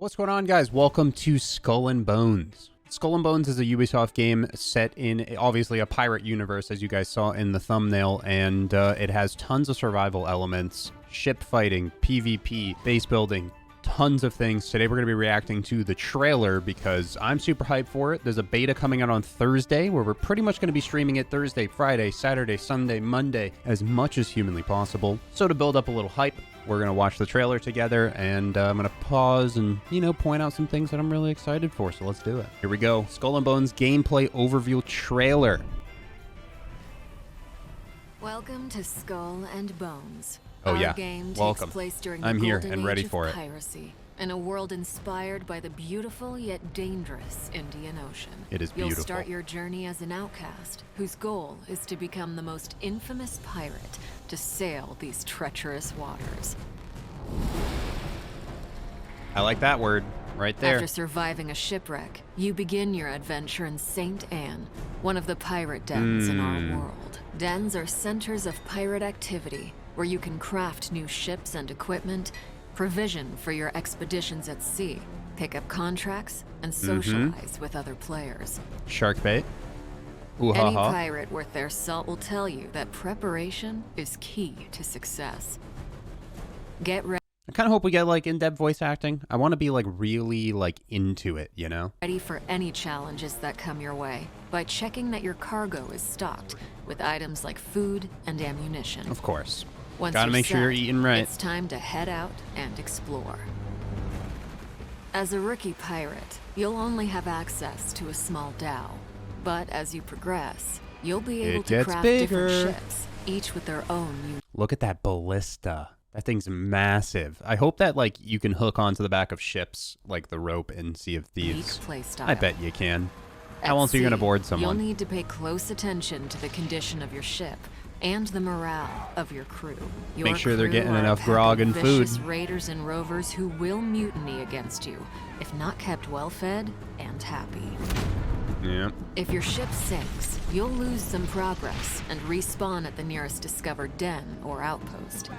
What's going on, guys? Welcome to Skull and Bones. Skull and Bones is a Ubisoft game set in, obviously, a pirate universe, as you guys saw in the thumbnail, and it has tons of survival elements, ship fighting, PvP, base building, tons of things. Today we're going to be reacting to the trailer because I'm super hyped for it. There's a beta coming out on Thursday where we're pretty much going to be streaming it Thursday, Friday, Saturday, Sunday, Monday, as much as humanly possible. So to build up a little hype, we're going to watch the trailer together, and I'm going to pause and, point out some things that I'm really excited for, so let's do it. Here we go. Skull and Bones gameplay overview trailer. Welcome to Skull and Bones. Oh yeah, Our game welcome. takes place during I'm the here golden and ready age for of it. piracy, in a world inspired by the beautiful yet dangerous Indian Ocean. It is beautiful. You'll start your journey as an outcast, whose goal is to become the most infamous pirate to sail these treacherous waters. I like that word right there. After surviving a shipwreck, you begin your adventure in St. Anne, one of the pirate dens in our world. Dens are centers of pirate activity, where you can craft new ships and equipment, provision for your expeditions at sea, pick up contracts, and socialize with other players. Shark bait. Ooh, Any ha, ha. pirate worth their salt will tell you that preparation is key to success. Get ready. I kind of hope we get in-depth voice acting. I want to be really into it, you know? Ready for any challenges that come your way by checking that your cargo is stocked with items like food and ammunition. Of course. Once Gotta you're make sure you're set, eating right. It's time to head out and explore. As a rookie pirate, you'll only have access to a small dhow, but as you progress, you'll be able to craft different ships, each with their own unique. Look at that ballista. That thing's massive. I hope that you can hook onto the back of ships like the rope and Sea of Thieves. Play style. I bet you can. At How else are you gonna sea, board someone? You'll need to pay close attention to the condition of your ship and the morale of your crew. Make sure they're crew getting are a enough pack grog of and food. vicious raiders and rovers who will mutiny against you if not kept well-fed and happy. Yeah. If your ship sinks, you'll lose some progress and respawn at the nearest discovered den or outpost.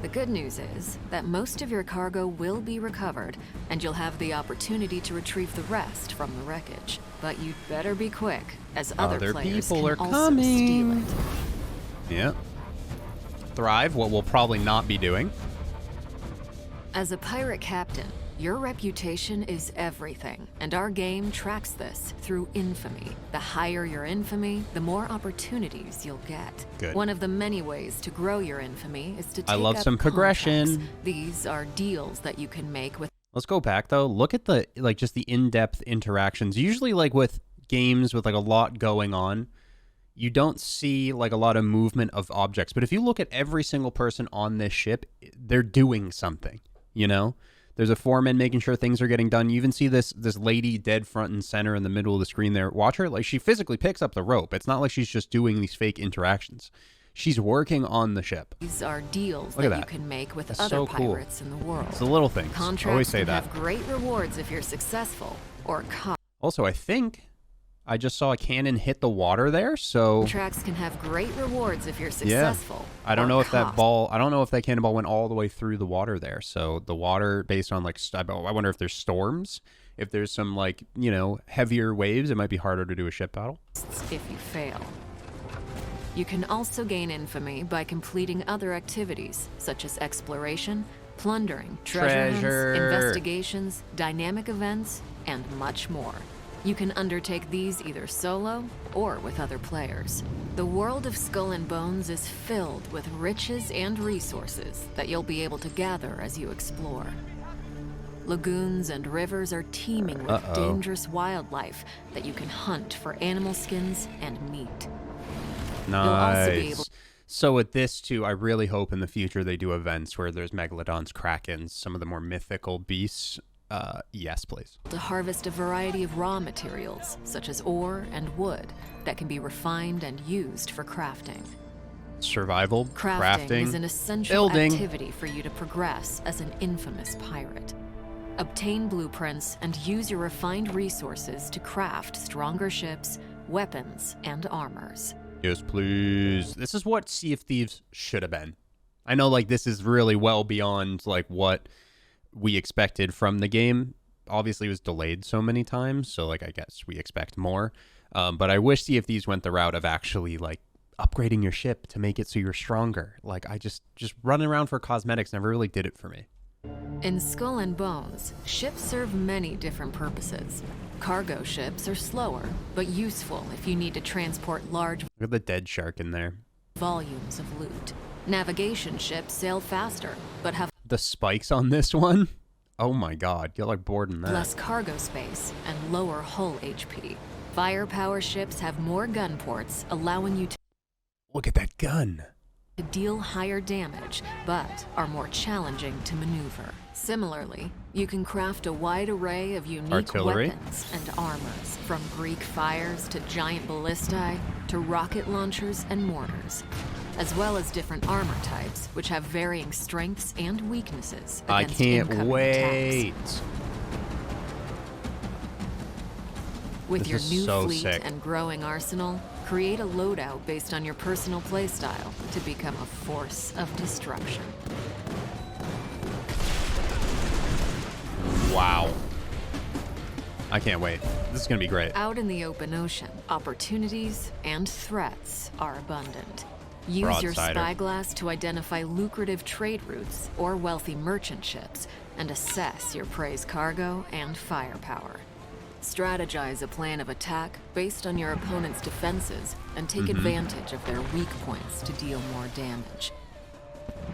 The good news is that most of your cargo will be recovered, and you'll have the opportunity to retrieve the rest from the wreckage. But you'd better be quick, as other players people can are also coming. steal it. Yeah. Thrive, what we'll probably not be doing. As a pirate captain, your reputation is everything, and our game tracks this through infamy. The higher your infamy, the more opportunities you'll get. Good. One of the many ways to grow your infamy is to take I love up some progression. contracts. These are deals that you can make with. Let's go back though. Look at the just the in-depth interactions. Usually with games with a lot going on, you don't see a lot of movement of objects. But if you look at every single person on this ship, they're doing something, you know? There's a foreman making sure things are getting done. You even see this lady dead front and center in the middle of the screen there. Watch her. She physically picks up the rope. It's not like she's just doing these fake interactions. She's working on the ship. These are deals Look at that you that. can make with That's other so cool. pirates in the world. It's the little things. I Contracts always say can that. have great rewards if you're successful, or Also, I think I just saw a cannon hit the water there, so contracts can have great rewards if you're successful. I don't or know if that cost. I don't know if that cannonball went all the way through the water there. So the water, based on I wonder if there's storms, if there's some heavier waves, it might be harder to do a ship battle. If you fail. You can also gain infamy by completing other activities, such as exploration, plundering, treasure hunts, investigations, dynamic events, and much more. You can undertake these either solo or with other players. The world of Skull and Bones is filled with riches and resources that you'll be able to gather as you explore. Lagoons and rivers are teeming with dangerous wildlife that you can hunt for animal skins and meat. Nice. You'll also be able So with this too, I really hope in the future they do events where there's megalodons, krakens, some of the more mythical beasts. Yes, please. to harvest a variety of raw materials, such as ore and wood, that can be refined and used for crafting. Survival, Crafting is an essential building. activity for you to progress as an infamous pirate. Obtain blueprints and use your refined resources to craft stronger ships, weapons, and armors. Yes, please. This is what Sea of Thieves should have been. I know, this is really well beyond, what we expected from the game. Obviously, it was delayed so many times, so like I guess we expect more. But I wish Sea of Thieves went the route of actually like upgrading your ship to make it so you're stronger. Like I just running around for cosmetics never really did it for me. In Skull and Bones, ships serve many different purposes. Cargo ships are slower, but useful if you need to transport large Look at the dead shark in there. volumes of loot. Navigation ships sail faster, but have The spikes on this one? Oh my god, you're like bored in that. less cargo space and lower hull HP. Firepower ships have more gun ports, allowing you to Look at that gun. deal higher damage, but are more challenging to maneuver. Similarly, you can craft a wide array of unique Artillery. weapons and armors, from Greek fires to giant ballistae to rocket launchers and mortars, as well as different armor types, which have varying strengths and weaknesses I against can't incoming wait. attacks. With This your is new so fleet sick. and growing arsenal, create a loadout based on your personal playstyle to become a force of destruction. Wow. I can't wait. This is gonna be great. Out in the open ocean, opportunities and threats are abundant. Use your Broadsider. spyglass to identify lucrative trade routes or wealthy merchant ships and assess your prey's cargo and firepower. Strategize a plan of attack based on your opponent's defenses and take advantage of their weak points to deal more damage.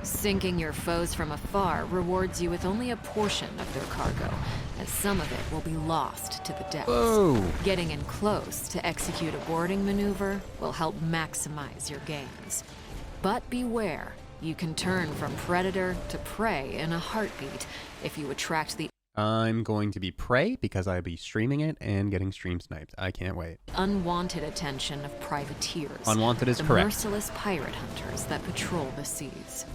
Sinking your foes from afar rewards you with only a portion of their cargo, as some of it will be lost to the depths. Whoa. Getting in close to execute a boarding maneuver will help maximize your gains. But beware, you can turn from predator to prey in a heartbeat if you attract the I'm going to be prey because I'll be streaming it and getting stream sniped. I can't wait. unwanted attention of privateers. Unwanted is the correct. merciless pirate hunters that patrol the seas.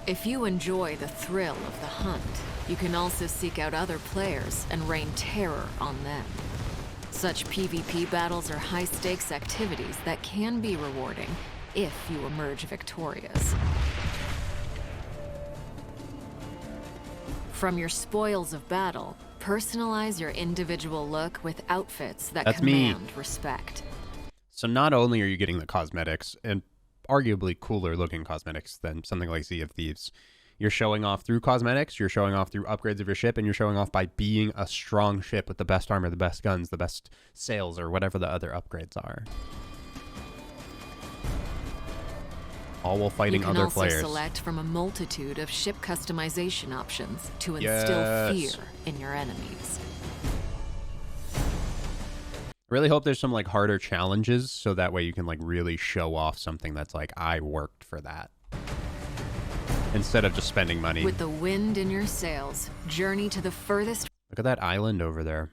If you enjoy the thrill of the hunt, you can also seek out other players and rain terror on them. Such PvP battles are high-stakes activities that can be rewarding if you emerge victorious. From your spoils of battle, personalize your individual look with outfits that That's me. command respect. So not only are you getting the cosmetics, and arguably cooler looking cosmetics than something like Sea of Thieves, you're showing off through cosmetics, you're showing off through upgrades of your ship, and you're showing off by being a strong ship with the best armor, the best guns, the best sails, or whatever the other upgrades are. All while fighting other You can players. also select from a multitude of ship customization options to instill Yes. fear in your enemies. Really hope there's some like harder challenges so that way you can like really show off something that's like, I worked for that. Instead of just spending money. With the wind in your sails, journey to the furthest Look at that island over there.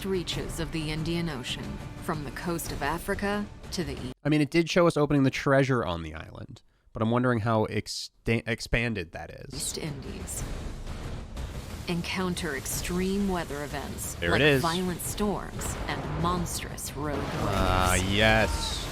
reaches of the Indian Ocean, from the coast of Africa to the I mean, it did show us opening the treasure on the island, but I'm wondering how expanded that is. East Indies. Encounter extreme weather events There like it is. violent storms and monstrous rogue waves. Ah, yes.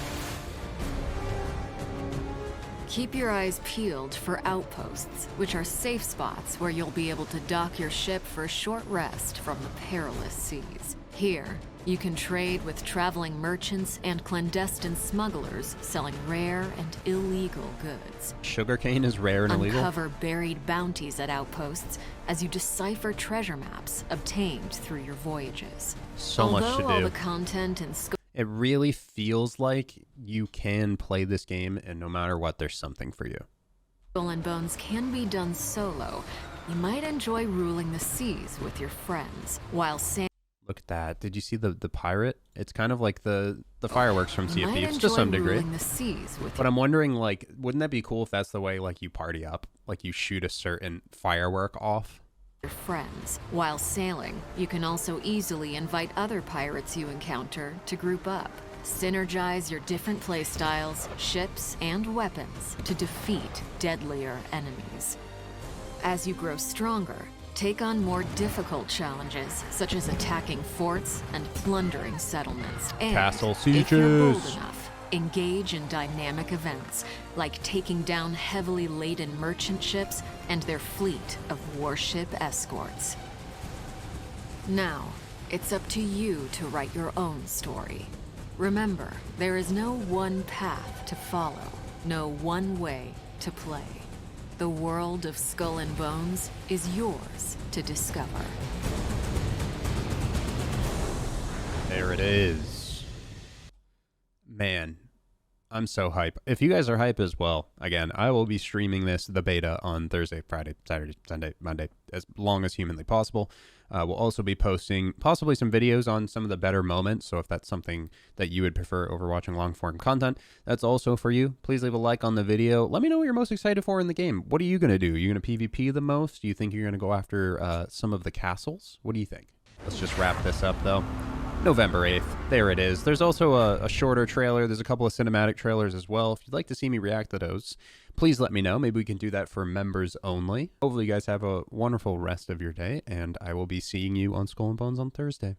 Keep your eyes peeled for outposts, which are safe spots where you'll be able to dock your ship for a short rest from the perilous seas. Here, you can trade with traveling merchants and clandestine smugglers selling rare and illegal goods. Sugarcane is rare and illegal. Uncover buried bounties at outposts as you decipher treasure maps obtained through your voyages. So much to Although all do. the content and scope It really feels like you can play this game and no matter what, there's something for you. Skull and Bones can be done solo, you might enjoy ruling the seas with your friends, while Look at that. Did you see the pirate? It's kind of like the fireworks from Sea of might Thieves to enjoy some degree. ruling the seas with But I'm wondering, like, wouldn't that be cool if that's the way, like, you party up? Like, you shoot a certain firework off? your friends. While sailing, you can also easily invite other pirates you encounter to group up. Synergize your different playstyles, ships, and weapons to defeat deadlier enemies. As you grow stronger, take on more difficult challenges, such as attacking forts and plundering settlements. And Castle if you're bold sieges. enough, Engage in dynamic events, like taking down heavily laden merchant ships and their fleet of warship escorts. Now, it's up to you to write your own story. Remember, there is no one path to follow, no one way to play. The world of Skull and Bones is yours to discover. There it is. Man, I'm so hype. If you guys are hype as well, again, I will be streaming the beta, on Thursday, Friday, Saturday, Sunday, Monday, as long as humanly possible. We'll also be posting possibly some videos on some of the better moments, so if that's something that you would prefer over watching long-form content, that's also for you. Please leave a like on the video. Let me know what you're most excited for in the game. What are you going to do? Are you going to PvP the most? Do you think you're going to go after some of the castles? What do you think? Let's just wrap this up, though. November 8th. There it is. There's also a shorter trailer. There's a couple of cinematic trailers as well. If you'd like to see me react to those, please let me know. Maybe we can do that for members only. Hopefully you guys have a wonderful rest of your day, and I will be seeing you on Skull and Bones on Thursday.